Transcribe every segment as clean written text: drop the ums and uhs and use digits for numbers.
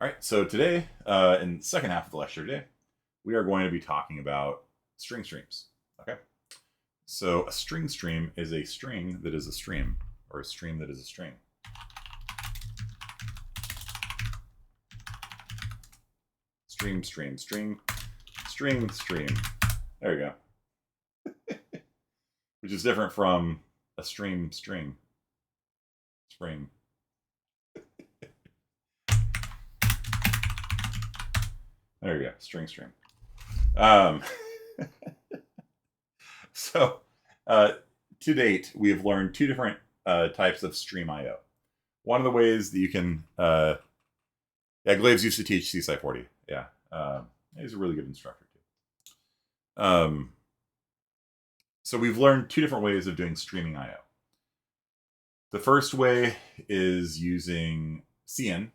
All right, so today, in the second half of the lecture today, we are going to be talking about string streams. Okay, so a string stream is a string that is a stream, or a stream that is a string. Stream, stream, string, string, stream. There you go. Which is different from a stream, string, spring. There you go, string, stream. So, to date, we have learned two different types of stream I/O. One of the ways that you can, yeah, Glaves used to teach CSI 40. Yeah, he's a really good instructor too. So we've learned two different ways of doing streaming I/O. The first way is using cin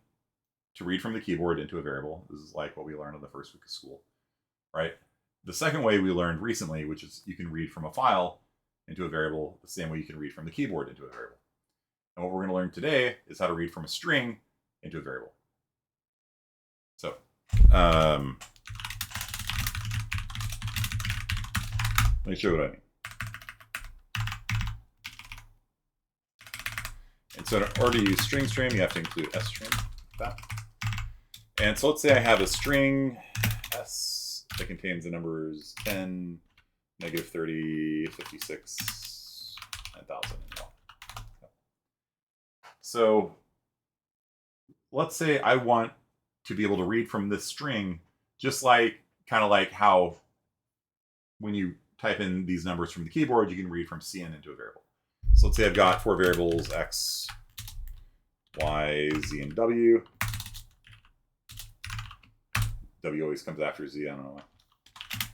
to read from the keyboard into a variable. This is like what we learned on the first week of school, right? The second way we learned recently, which is you can read from a file into a variable the same way you can read from the keyboard into a variable. And what we're going to learn today is how to read from a string into a variable. So, let me show you what I mean. And so in order to use string stream, you have to include string. That. And so let's say I have a string s that contains the numbers 10, -30, 56, 9001. So let's say I want to be able to read from this string, just like kind of like how when you type in these numbers from the keyboard, you can read from cin into a variable. So let's say I've got four variables, x, y, z, and w. W always comes after z, I don't know why.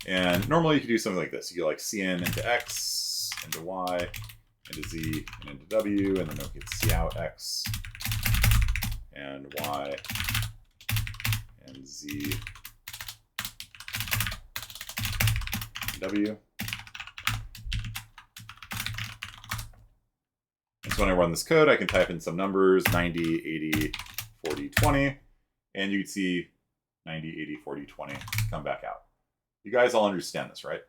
And normally you could do something like this. You go like cin into x, into y, into z, and into w, and then we get cout x, and y, and z, and w. And so when I run this code, I can type in some numbers, 90, 80, 40, 20, and you can see 90, 80, 40, 20 come back out. You guys all understand this, right?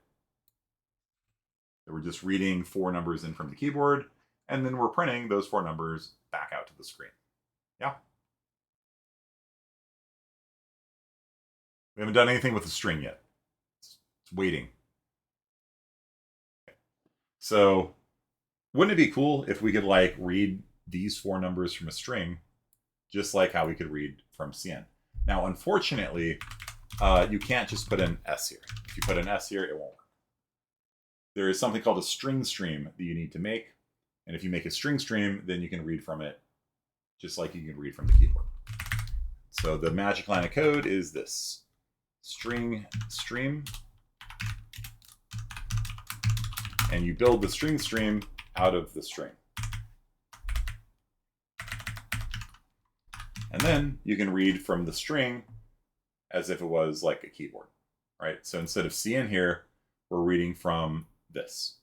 That we're just reading four numbers in from the keyboard, and then we're printing those four numbers back out to the screen. Yeah? We haven't done anything with the string yet. It's waiting. Okay. So wouldn't it be cool if we could like read these four numbers from a string, just like how we could read from cin? Now, unfortunately, you can't just put an S here. If you put an S here, it won't work. There is something called a string stream that you need to make. And if you make a string stream, then you can read from it just like you can read from the keyboard. So the magic line of code is this. String stream. And you build the string stream out of the string. And then you can read from the string as if it was like a keyboard, right? So instead of cin here, we're reading from this,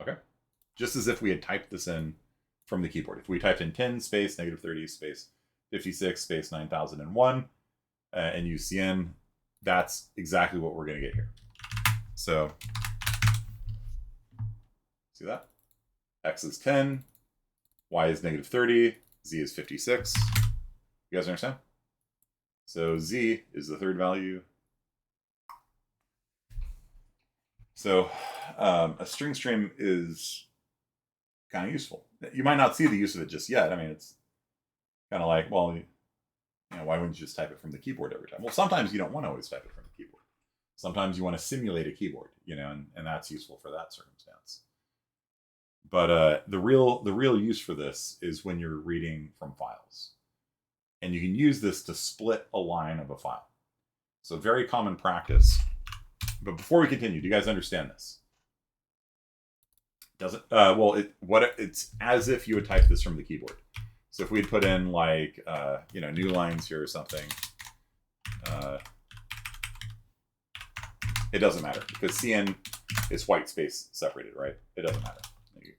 okay? Just as if we had typed this in from the keyboard. If we typed in 10 space -30 space 56 space 9001 and use cin, that's exactly what we're going to get here. So see that? X is 10, y is -30, z is 56. You guys understand? So z is the third value. So a string stream is kind of useful. You might not see the use of it just yet. I mean, it's kind of like, well, you know, why wouldn't you just type it from the keyboard every time? Well, sometimes you don't want to always type it from the keyboard. Sometimes you want to simulate a keyboard, you know, and that's useful for that circumstance. But the real use for this is when you're reading from files. And you can use this to split a line of a file. So very common practice. But before we continue, do you guys understand this? Doesn't well, it's as if you would type this from the keyboard. So if we'd put in like you know, new lines here or something, it doesn't matter because cin is white space separated, right? It doesn't matter.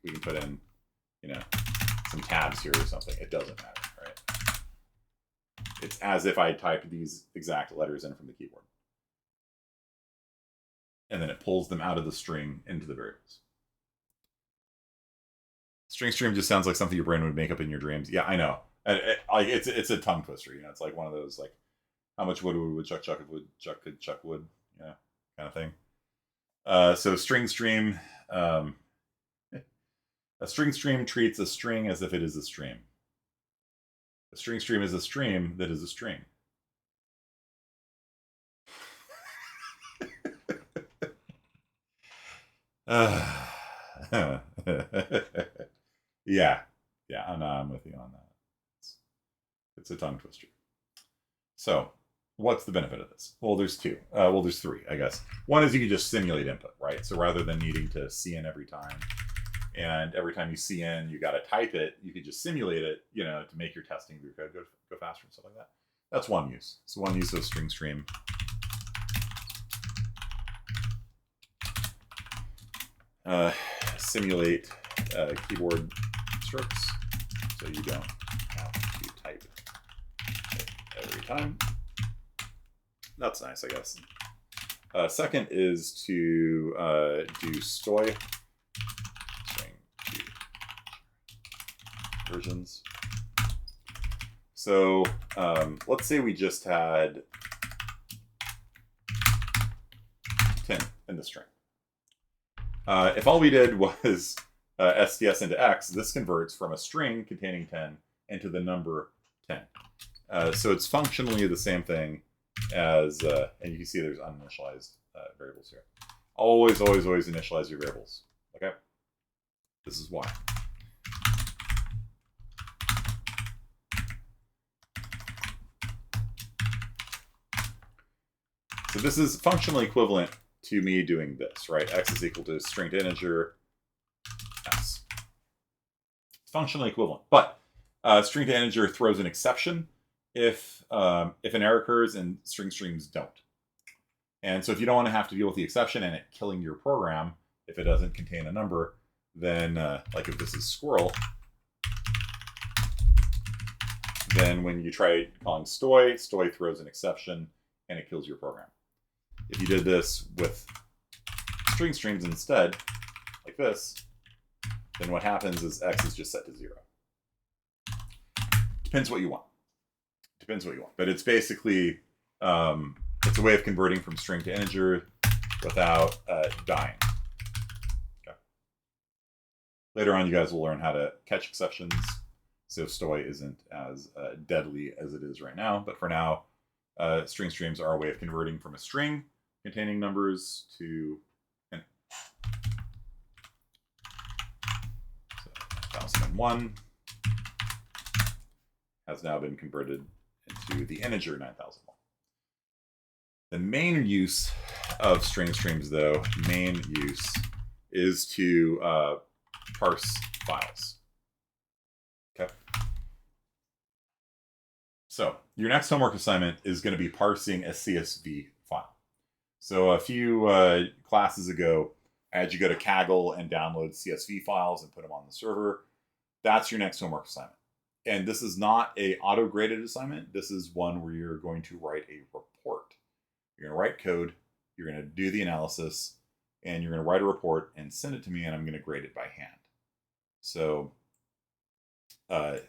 We can put in, you know, some tabs here or something. It doesn't matter, right? It's as if I typed these exact letters in from the keyboard. And then it pulls them out of the string into the variables. Stringstream just sounds like something your brain would make up in your dreams. Yeah, I know. Like it's a tongue twister. You know, it's like one of those like, how much wood would Chuck Chuck would Chuck could Chuck wood, you know, kind of thing. So Stringstream, a Stringstream treats a string as if it is a stream. A Stringstream is a stream that is a string. Yeah, I'm with you on that. It's a tongue twister. So, what's the benefit of this? Well, there's two. There's three, I guess. One is you can just simulate input, right? So rather than needing to cin every time, and every time you cin, you got to type it, you could just simulate it, you know, to make your testing of your code go faster and stuff like that. That's one use. So one use of Stringstream. Simulate keyboard strokes, so you don't have to type every time. That's nice, I guess. Second is to do string versions. So let's say we just had 10 in the string. If all we did was STS into X, this converts from a string containing 10 into the number 10. So it's functionally the same thing as, and you can see there's uninitialized variables here. Always initialize your variables, okay? This is why. So this is functionally equivalent to me doing this, right? X is equal to string to integer S. It's functionally equivalent, but string to integer throws an exception if an error occurs and Stringstreams don't. And so if you don't want to have to deal with the exception and it killing your program if it doesn't contain a number, then like if this is squirrel, then when you try calling stoy throws an exception and it kills your program. If you did this with Stringstreams instead, like this, then what happens is X is just set to 0. Depends what you want. But it's basically, it's a way of converting from string to integer without dying. Okay. Later on, you guys will learn how to catch exceptions, so stoy isn't as deadly as it is right now. But for now, Stringstreams are a way of converting from a string containing numbers to so 1001 has now been converted into the integer 9001. The main use of Stringstreams, though, is to parse files. Okay. So your next homework assignment is going to be parsing a CSV file. So a few classes ago, I had you go to Kaggle and download CSV files and put them on the server. That's your next homework assignment. And this is not a auto-graded assignment. This is one where you're going to write a report. You're going to write code, you're going to do the analysis, and you're going to write a report and send it to me, and I'm going to grade it by hand. So I'm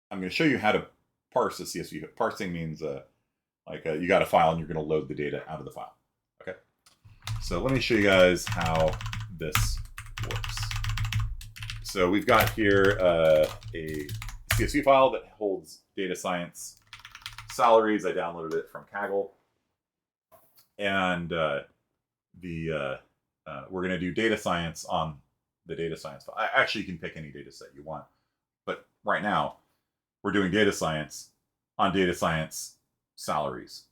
going to show you how to parse a CSV. Parsing means you got a file and you're going to load the data out of the file. Okay. So let me show you guys how this works. So we've got here a CSV file that holds data science salaries. I downloaded it from Kaggle. And we're going to do data science on the data science file. Actually, you can pick any data set you want. But right now, we're doing data science on data science salaries.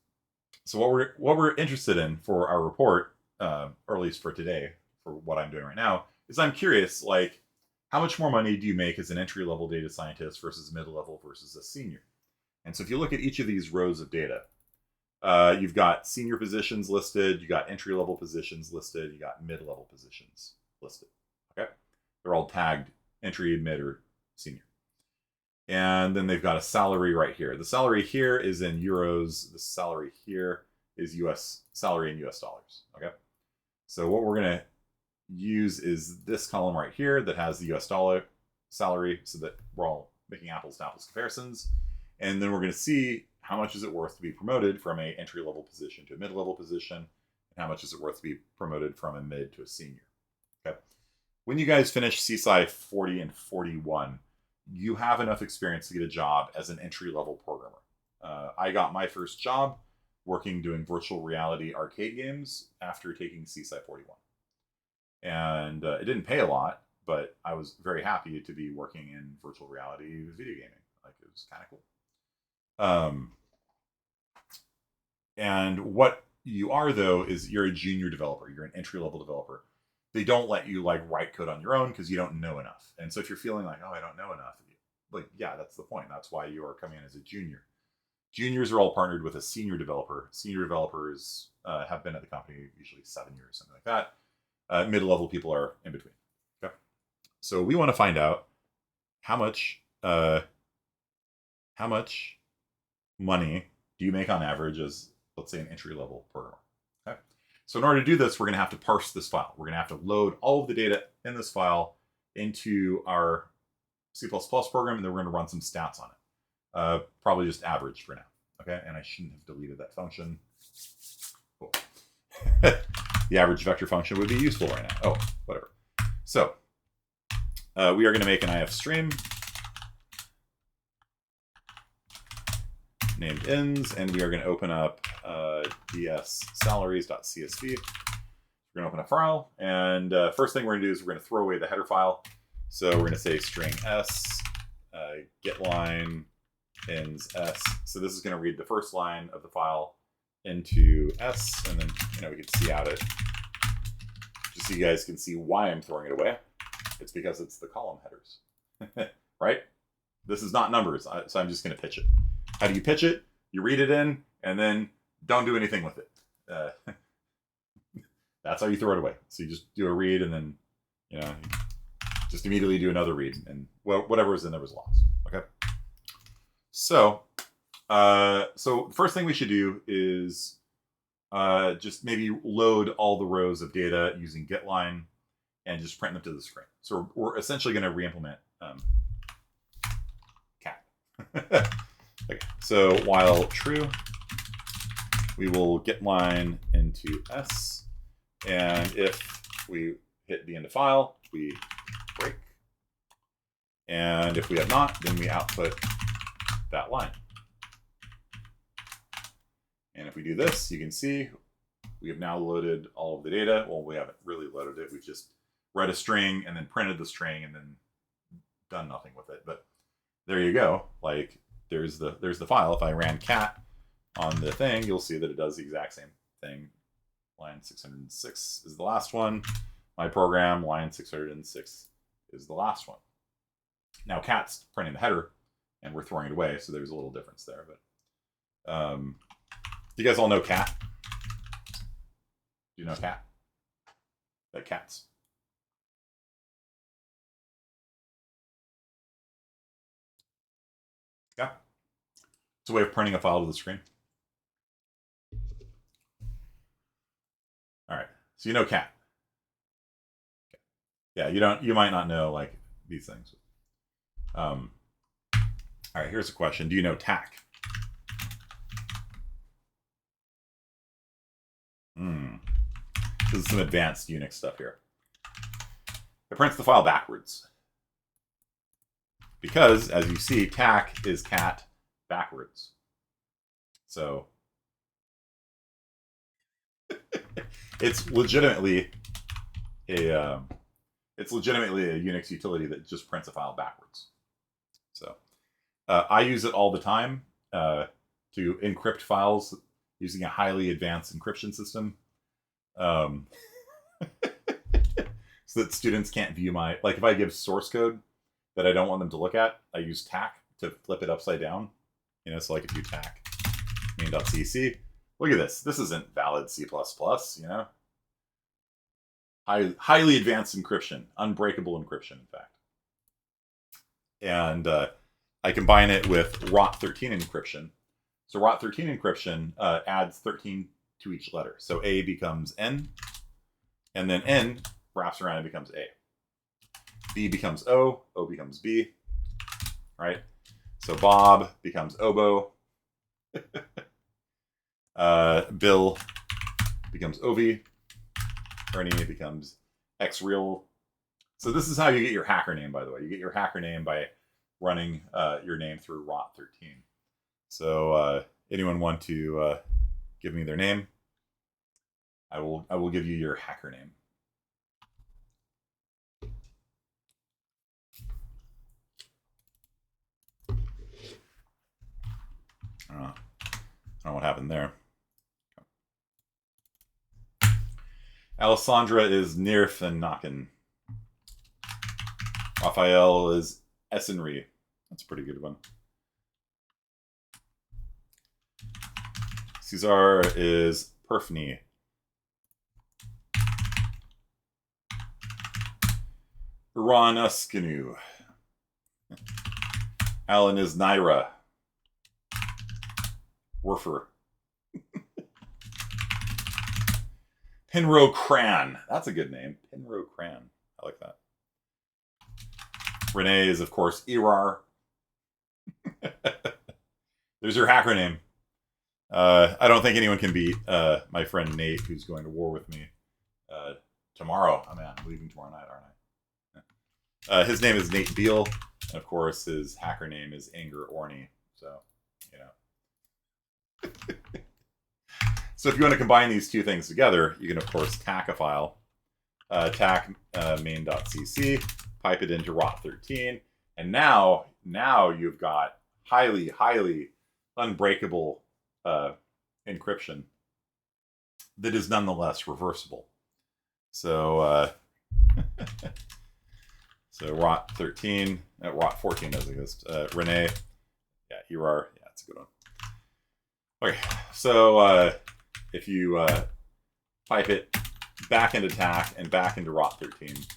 So what we're interested in for our report, or at least for today, for what I'm doing right now, is I'm curious, like, how much more money do you make as an entry-level data scientist versus mid-level versus a senior? And so if you look at each of these rows of data, you've got senior positions listed, you got entry-level positions listed, you got mid-level positions listed. Okay, they're all tagged entry, mid, or senior. And then they've got a salary right here. The salary here is in euros. The salary here is US salary in US dollars. Okay. So what we're going to use is this column right here that has the US dollar salary so that we're all making apples to apples comparisons. And then we're going to see how much is it worth to be promoted from a entry level position to a mid-level position, and how much is it worth to be promoted from a mid to a senior. Okay. When you guys finish CSI 40 and 41, you have enough experience to get a job as an entry-level programmer. I got my first job working doing virtual reality arcade games after taking CSI 41. And it didn't pay a lot, but I was very happy to be working in virtual reality video gaming. Like, it was kind of cool. And what you are, though, is you're a junior developer. You're an entry-level developer. They don't let you like write code on your own because you don't know enough. And so if you're feeling like, oh, I don't know enough, like, yeah, that's the point. That's why you are coming in as a junior. Juniors are all partnered with a senior developer. Senior developers have been at the company usually 7 years, something like that. Mid-level people are in between. Okay. So we want to find out how much money do you make on average as, let's say, an entry-level programmer. Okay. So in order to do this, we're going to have to parse this file. We're going to have to load all of the data in this file into our C++ program, and then we're going to run some stats on it. Probably just average for now. Okay, and I shouldn't have deleted that function. Cool. The average vector function would be useful right now. Oh, whatever. So we are going to make an IF stream named ins, and we are going to open up dssalaries.csv. We're going to open a file, and first thing we're going to do is we're going to throw away the header file. So we're going to say string s, get line, ins s. So this is going to read the first line of the file into s, and then we can see out it. Just so you guys can see why I'm throwing it away. It's because it's the column headers, right? This is not numbers, so I'm just going to pitch it. How do you pitch it? You read it in, and then don't do anything with it. That's how you throw it away. So you just do a read, and then just immediately do another read, and whatever was in there was lost. Okay. So, so the first thing we should do is just maybe load all the rows of data using getLine and just print them to the screen. So we're essentially going to re-implement cat. Okay. So while true, we will getLine into s, and if we hit the end of file, we break. And if we have not, then we output that line. And if we do this, you can see we have now loaded all of the data. Well, we haven't really loaded it. We've just read a string and then printed the string and then done nothing with it. But there you go. Like there's the file. If I ran cat on the thing, you'll see that it does the exact same thing. Line 606 is the last one. My program, line 606, is the last one. Now cat's printing the header, and we're throwing it away, so there's a little difference there. But you guys all know cat? Do you know cat? That cats. Yeah. It's a way of printing a file to the screen. All right. So you know cat. Yeah, you might not know like these things. All right, here's a question. Do you know tack? This is some advanced Unix stuff here. It prints the file backwards. Because, as you see, tack is cat backwards. So it's legitimately a Unix utility that just prints a file backwards. So I use it all the time to encrypt files using a highly advanced encryption system. So that students can't view my, like if I give source code that I don't want them to look at, I use tack to flip it upside down. So like if you tack main.cc, look at this. This isn't valid C++, Highly advanced encryption, unbreakable encryption, in fact. And I combine it with ROT13 encryption. So ROT13 encryption adds 13 to each letter. So A becomes N, and then N wraps around and becomes A. B becomes O, O becomes B, right? So Bob becomes oboe. Bill becomes OV. Ernie becomes X-Real. So this is how you get your hacker name, by the way. You get your hacker name by running your name through ROT13. So anyone want to give me their name? I will give you your hacker name. I don't know what happened there. Alessandra is Nirfennachen. Raphael is Essenry. That's a pretty good one. Cesar is Perfny. Iran Uskanu. Alan is Naira. Werfer. Pinro Cran. That's a good name. Pinro Cran. I like that. Renee is, of course, Erar. There's your hacker name. I don't think anyone can beat my friend Nate, who's going to war with me tomorrow. I mean, I'm leaving tomorrow night, aren't I? His name is Nate Beal. And, of course, his hacker name is Anger Orny. So, you know. So if you want to combine these two things together, you can, of course, tack a file. Tack main.cc, pipe it into ROT13. And now you've got highly, highly unbreakable encryption that is nonetheless reversible. So so ROT13, ROT14 doesn't exist. Renee, yeah, Erar, yeah, that's a good one. Okay, so if you pipe it back into TAC and back into ROT13,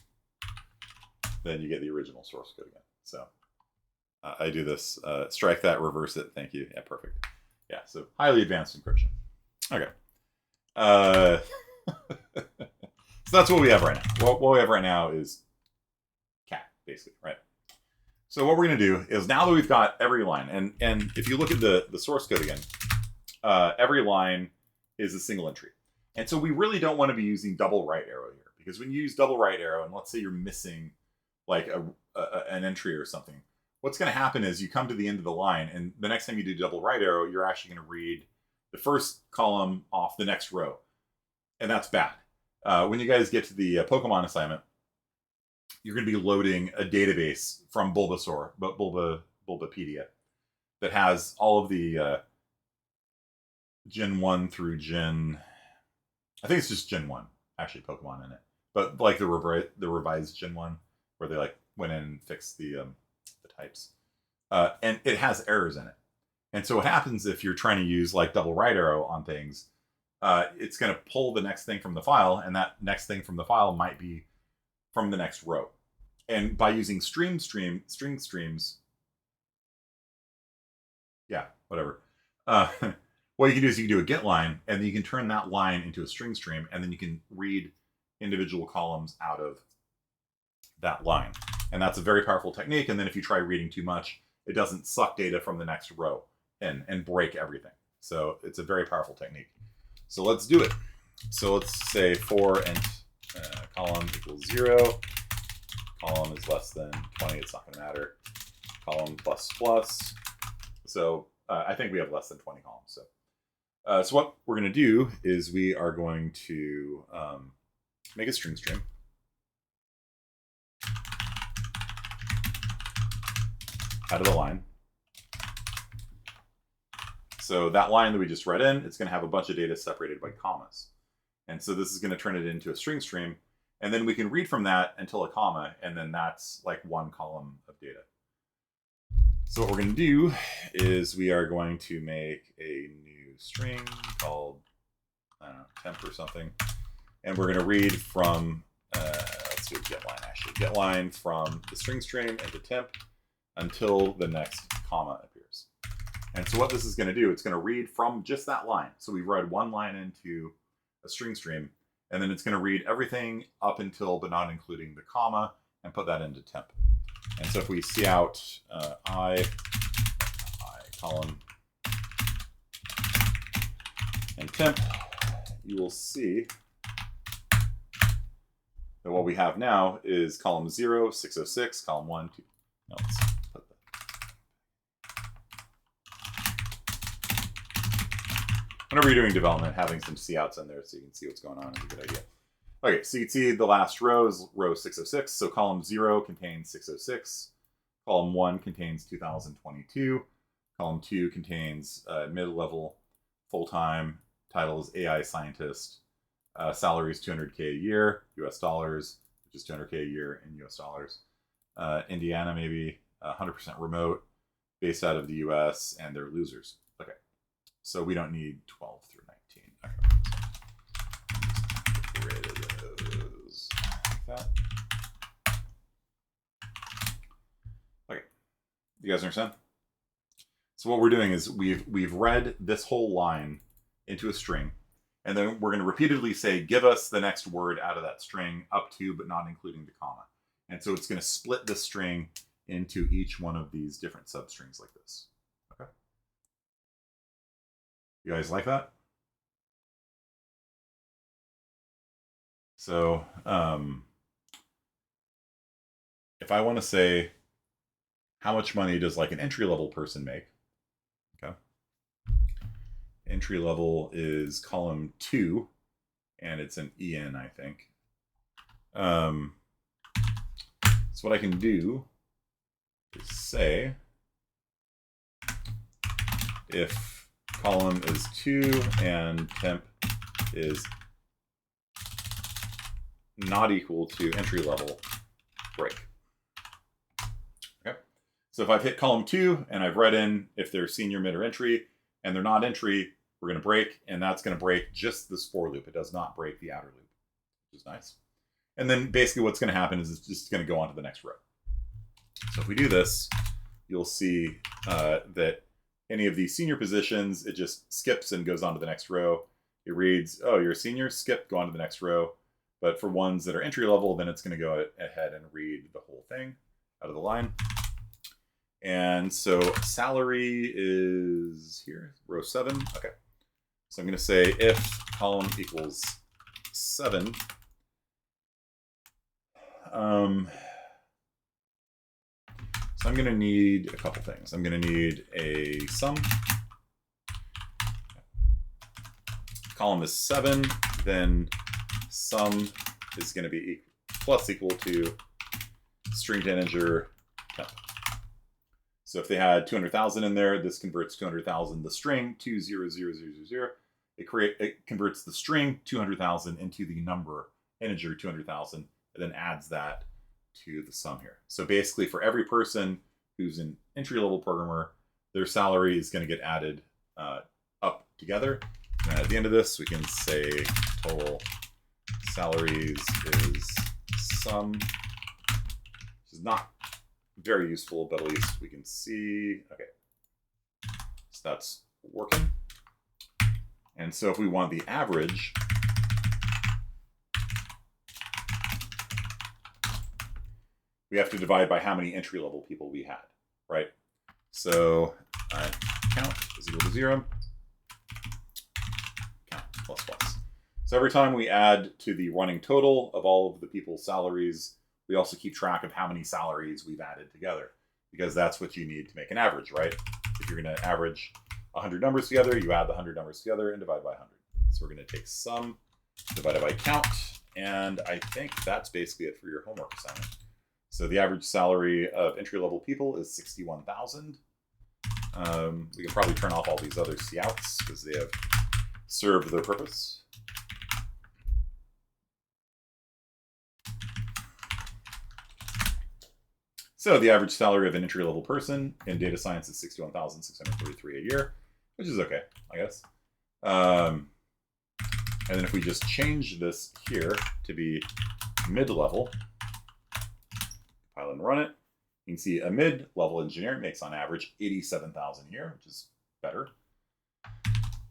then you get the original source code again. So I do this, strike that, reverse it, thank you. Yeah, perfect. Yeah, so highly advanced encryption. Okay. So that's what we have right now. What we have right now is cat, basically, right? So what we're going to do is, now that we've got every line, and if you look at the source code again, every line is a single entry. And so we really don't want to be using double right arrow here, because when you use double right arrow, and let's say you're missing like an entry or something, what's going to happen is you come to the end of the line, and the next time you do double right arrow, you're actually going to read the first column off the next row. And that's bad. When you guys get to the Pokemon assignment, you're going to be loading a database from Bulbasaur, Bulbapedia, that has all of the Gen 1 through Gen... I think it's just Gen 1, actually, Pokemon in it. But like the revised Gen 1, where they like went in and fixed the types. And it has errors in it. And so what happens if you're trying to use like double right arrow on things, it's going to pull the next thing from the file, and that next thing from the file might be from the next row. And by using Stringstreams, yeah, whatever. What you can do is you can do a get line, and then you can turn that line into a string stream, and then you can read individual columns out of that line. And that's a very powerful technique. And then if you try reading too much, it doesn't suck data from the next row and break everything. So it's a very powerful technique. So let's do it. So let's say for int column equals 0. Column is less than 20. It's not going to matter. Column plus plus. So I think we have less than 20 columns. So what we're going to do is we are going to make a string stream. Out of the line. So that line that we just read in, it's going to have a bunch of data separated by commas. And so this is going to turn it into a string stream. And then we can read from that until a comma, and then that's like one column of data. So what we're going to do is we are going to make a new string called, I don't know, temp or something. And we're going to read from, let's do a get line actually. Get line from the string stream into temp. until the next comma appears. And so what this is going to do, it's going to read from just that line. So we've read one line into a string stream, and then it's going to read everything up until but not including the comma and put that into temp. And so if we see out I column and temp, you will see that what we have now is column 0, 606, column 1, 2. No, let's put that. Whenever you're doing development, having some couts in there so you can see what's going on is a good idea. Okay, so you can see the last row is row 606. So column 0 contains 606. Column 1 contains 2022. Column 2 contains mid-level, full-time, title is AI scientist. Salary is $200K a year, US dollars, which is $200K a year in US dollars. Indiana, maybe 100% remote, based out of the US, and they're losers. Okay, so we don't need 12 through 19. Okay, get rid of those like that. Okay, you guys understand? So what we're doing is we've read this whole line into a string, and then we're going to repeatedly say, give us the next word out of that string up to, but not including the comma. And so it's going to split this string into each one of these different substrings like this. Okay. You guys like that? So if I want to say, how much money does like an entry-level person make? Okay. Entry level is column 2, and it's an EN, I think. So what I can do is say, if column is 2 and temp is not equal to entry level, break. Okay. So if I've hit column 2 and I've read in if they're senior, mid, or entry, and they're not entry, we're going to break, and that's going to break just this for loop. It does not break the outer loop, which is nice. And then basically what's going to happen is it's just going to go on to the next row. So if we do this, you'll see that any of these senior positions, it just skips and goes on to the next row. It reads, oh, you're a senior, skip, go on to the next row. But for ones that are entry level, then it's going to go ahead and read the whole thing out of the line. And so salary is here, row 7. Okay. So I'm going to say if column equals 7, so I'm going to need a couple things. I'm going to need a sum. Column is 7, then sum is going to be plus equal to string to integer temp. So if they had 200,000 in there, this converts 200,000 the string to 00000. It converts the string 200,000 into the number integer 200,000, and then adds that to the sum here. So basically, for every person who's an entry-level programmer, their salary is going to get added up together. And at the end of this, we can say total salaries is sum, which is not very useful, but at least we can see. Okay, so that's working. And so if we want the average, we have to divide by how many entry-level people we had, right? So count is equal to 0, count plus plus. So every time we add to the running total of all of the people's salaries, we also keep track of how many salaries we've added together, because that's what you need to make an average, right? If you're going to average 100 numbers together, you add the 100 numbers together and divide by 100. So we're going to take sum divided by count, and I think that's basically it for your homework assignment. So the average salary of entry-level people is 61,000. We can probably turn off all these other couts because they have served their purpose. So the average salary of an entry-level person in data science is 61,643 a year, which is okay, I guess. And then if we just change this here to be mid-level, compile and run it, You can see a mid-level engineer makes on average 87,000 a year, which is better.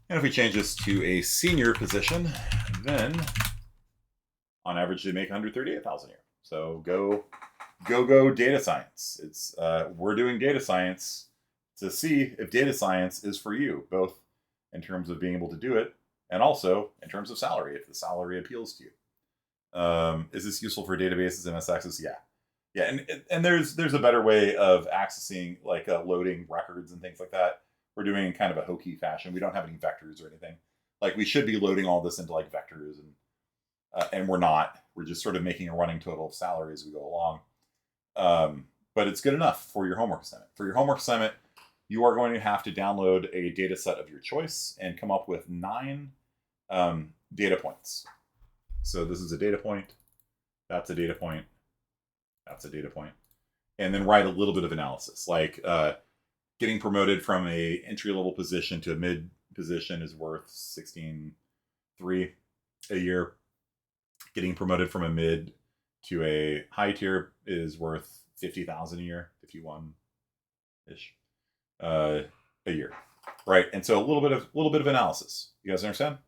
And if we change this to a senior position, then on average they make 138,000 a year. So go data science. It's we're doing data science to see if data science is for you, both in terms of being able to do it and also in terms of salary, if the salary appeals to you. Is this useful for databases, MS Access? Yeah, and there's a better way of accessing, like loading records and things like that. We're doing in kind of a hokey fashion. We don't have any vectors or anything. Like we should be loading all this into like vectors, and we're not. We're just sort of making a running total of salary as we go along. But it's good enough for your homework assignment. For your homework assignment, you are going to have to download a data set of your choice and come up with 9 data points. So this is a data point. That's a data point. That's a data point. And then write a little bit of analysis, like getting promoted from a entry-level position to a mid position is worth 16.3 a year. Getting promoted from a mid to a high tier is worth 50,000 a year, 51-ish a year, right? And so a little bit of analysis. You guys understand?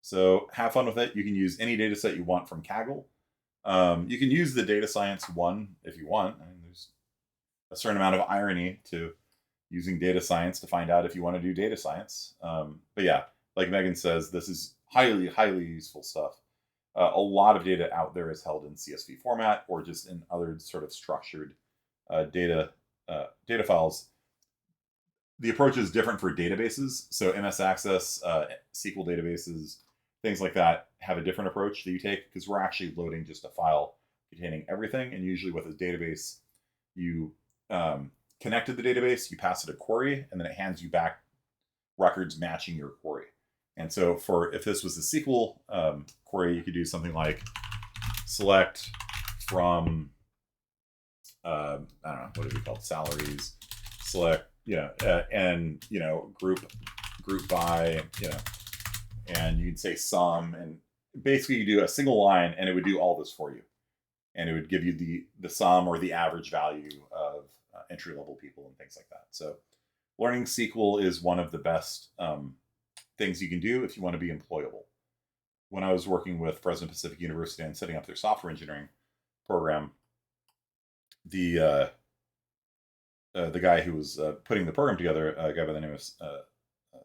So have fun with it. You can use any data set you want from Kaggle. You can use the data science one if you want. I mean, there's a certain amount of irony to using data science to find out if you want to do data science. But yeah, like Megan says, this is highly useful stuff. A lot of data out there is held in CSV format or just in other sort of structured data files. The approach is different for databases. So MS Access, SQL databases, things like that have a different approach that you take because we're actually loading just a file containing everything. And usually with a database, you connect to the database, you pass it a query, and then it hands you back records matching your query. And so if this was a SQL query, you could do something like select from, I don't know, what is it called? Salaries, select, and, group by, and you'd say sum, and basically you do a single line and it would do all this for you. And it would give you the sum or the average value of entry-level people and things like that. So learning SQL is one of the best things you can do if you want to be employable. When I was working with Fresno Pacific University and setting up their software engineering program, the guy who was putting the program together, a guy by the name of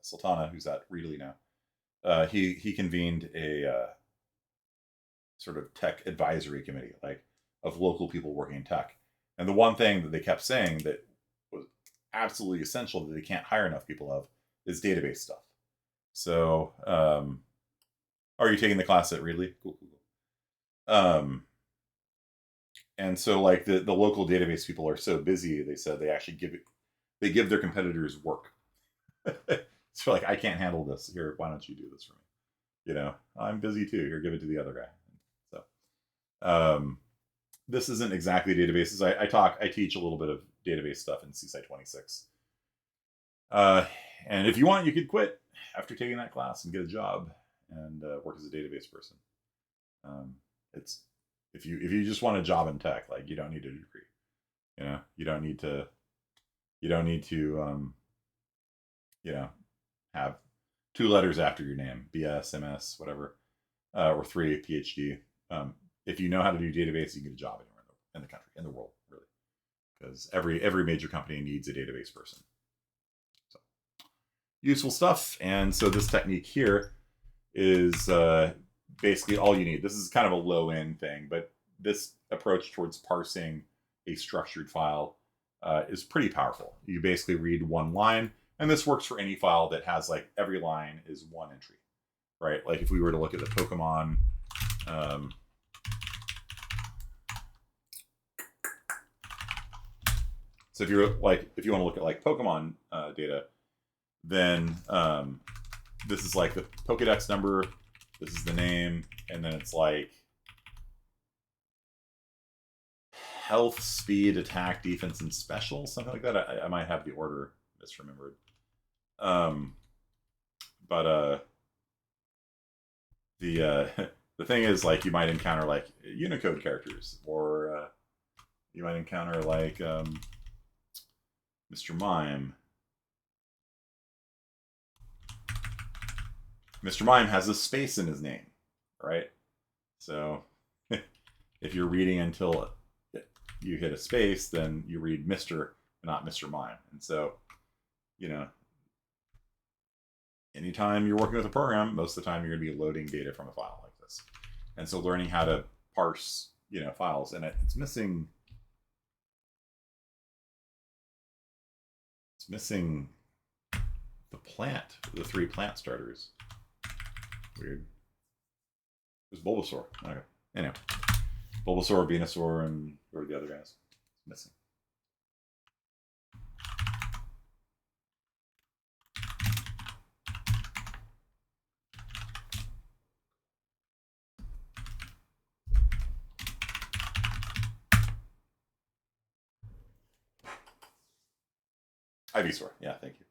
Sultana, who's at Readly now, he convened a sort of tech advisory committee, like of local people working in tech. And the one thing that they kept saying that was absolutely essential that they can't hire enough people of is database stuff. So, are you taking the class at Readly? Cool. And so like the local database people are so busy, they said they actually give their competitors work. So like, I can't handle this. Here, why don't you do this for me? I'm busy too. Here, give it to the other guy. So, this isn't exactly databases. I teach a little bit of database stuff in CSI 26. And if you want, you could quit after taking that class and get a job and work as a database person. It's if you just want a job in tech, like you don't need a degree. You don't need to have 2 letters after your name, BS, MS, whatever, or 3 PhD. If you know how to do database, you can get a job anywhere in the country, in the world, really, because every major company needs a database person. So useful stuff. And so this technique here is basically all you need. This is kind of a low end thing, but this approach towards parsing a structured file is pretty powerful. You basically read one line, and this works for any file that has like every line is one entry, right? Like if we were to look at the Pokemon, so if you want to look at like Pokemon data, then this is like the Pokedex number, this is the name, and then it's like health, speed, attack, defense, and special, something like that. I might have the order misremembered. But the thing is, like, you might encounter like Unicode characters or You might encounter like Mr. Mime. Mr. Mime has a space in his name, right? So if you're reading until you hit a space, then you read Mr., not Mr. Mime. And so, you know, anytime you're working with a program, most of the time you're going to be loading data from a file like this. And so learning how to parse, files, and it's missing the 3 plant starters. Weird. It was Bulbasaur. Okay. Anyway. Bulbasaur, Venusaur, and what are the other guys? It's missing. Ivysaur. Yeah, thank you.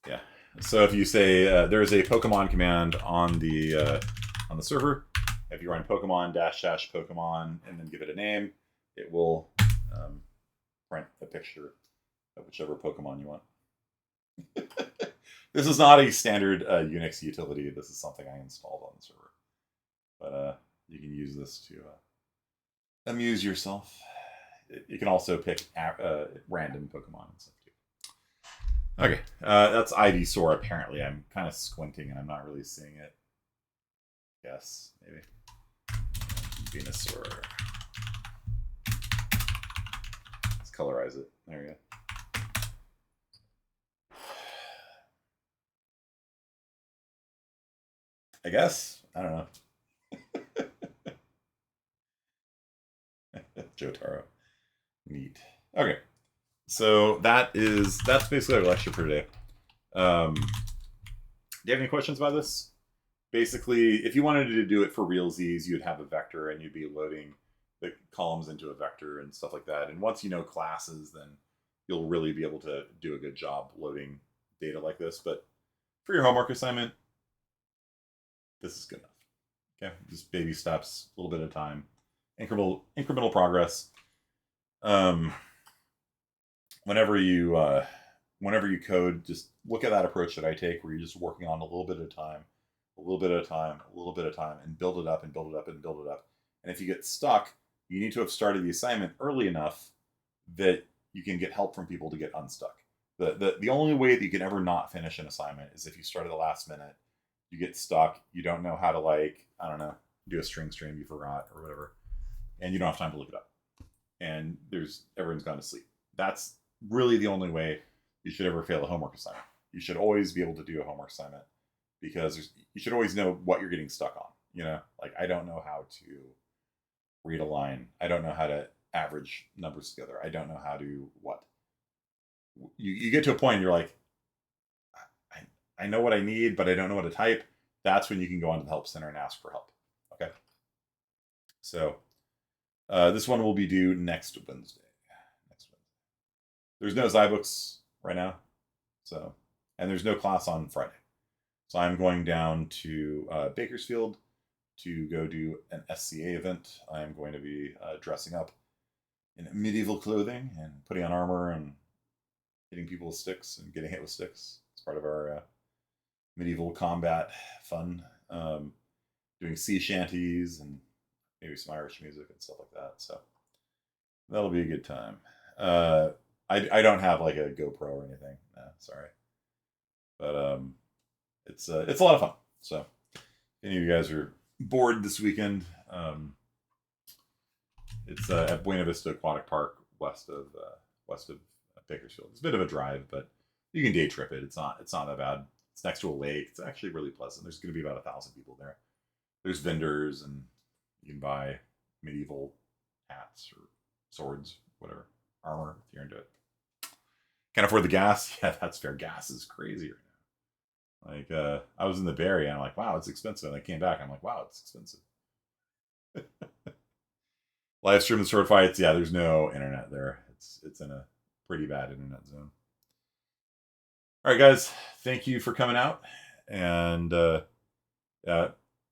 Yeah. So if you say there's a Pokemon command on the server, if you run Pokemon -- Pokemon and then give it a name, it will print a picture of whichever Pokemon you want. This is not a standard Unix utility. This is something I installed on the server. But you can use this to amuse yourself. You can also pick random Pokemon and stuff too. Okay, that's Ivysaur apparently. I'm kind of squinting and I'm not really seeing it. Yes, maybe. Venusaur. Let's colorize it. There you go. I guess. I don't know. Jotaro. Neat. Okay. So that's basically our lecture for today. Do you have any questions about this? Basically, if you wanted to do it for realsies, you'd have a vector and you'd be loading the columns into a vector and stuff like that. And once you know classes, then you'll really be able to do a good job loading data like this. But for your homework assignment, this is good enough. Okay, just baby steps, a little bit of time, incremental progress. Whenever you code, just look at that approach that I take, where you're just working on a little bit at a time, a little bit at a time, a little bit at a time, and build it up and build it up and build it up. And if you get stuck, you need to have started the assignment early enough that you can get help from people to get unstuck. The only way that you can ever not finish an assignment is if you start at the last minute, you get stuck, you don't know how to, like, I don't know, do a string stream, you forgot or whatever, and you don't have time to look it up. And everyone's gone to sleep. That's really the only way you should ever fail a homework assignment. You should always be able to do a homework assignment, because you should always know what you're getting stuck on. Like, I don't know how to read a line. I don't know how to average numbers together. I don't know how to what. You get to a point and you're like, I know what I need, but I don't know what to type. That's when you can go onto the help center and ask for help. Okay. So this one will be due next Wednesday. There's no Zybooks right now, and there's no class on Friday. So I'm going down to Bakersfield to go do an SCA event. I'm going to be dressing up in medieval clothing and putting on armor and hitting people with sticks and getting hit with sticks. It's part of our medieval combat fun. Doing sea shanties and maybe some Irish music and stuff like that. So that'll be a good time. I don't have like a GoPro or anything. No, sorry. But it's a lot of fun. So if any of you guys are bored this weekend, it's at Buena Vista Aquatic Park, west of Bakersfield. It's a bit of a drive, but you can day trip it. It's not that bad. It's next to a lake. It's actually really pleasant. There's going to be about 1,000 people there. There's vendors, and you can buy medieval hats or swords, whatever, armor if you're into it. Can't afford the gas? Yeah, that's fair. Gas is crazy right now. Like, I was in the Bay Area, and I'm like, wow, it's expensive. And I came back, I'm like, wow, it's expensive. Live stream the sword fights. Yeah, there's no internet there. It's in a pretty bad internet zone. All right, guys, thank you for coming out. And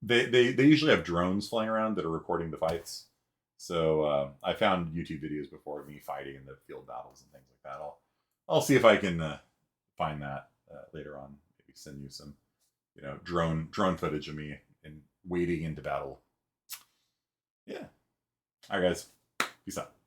they usually have drones flying around that are recording the fights. So I found YouTube videos before of me fighting in the field battles and things like that. I'll see if I can find that later on. Maybe send you some, drone footage of me and wading into battle. Yeah. All right, guys. Peace out.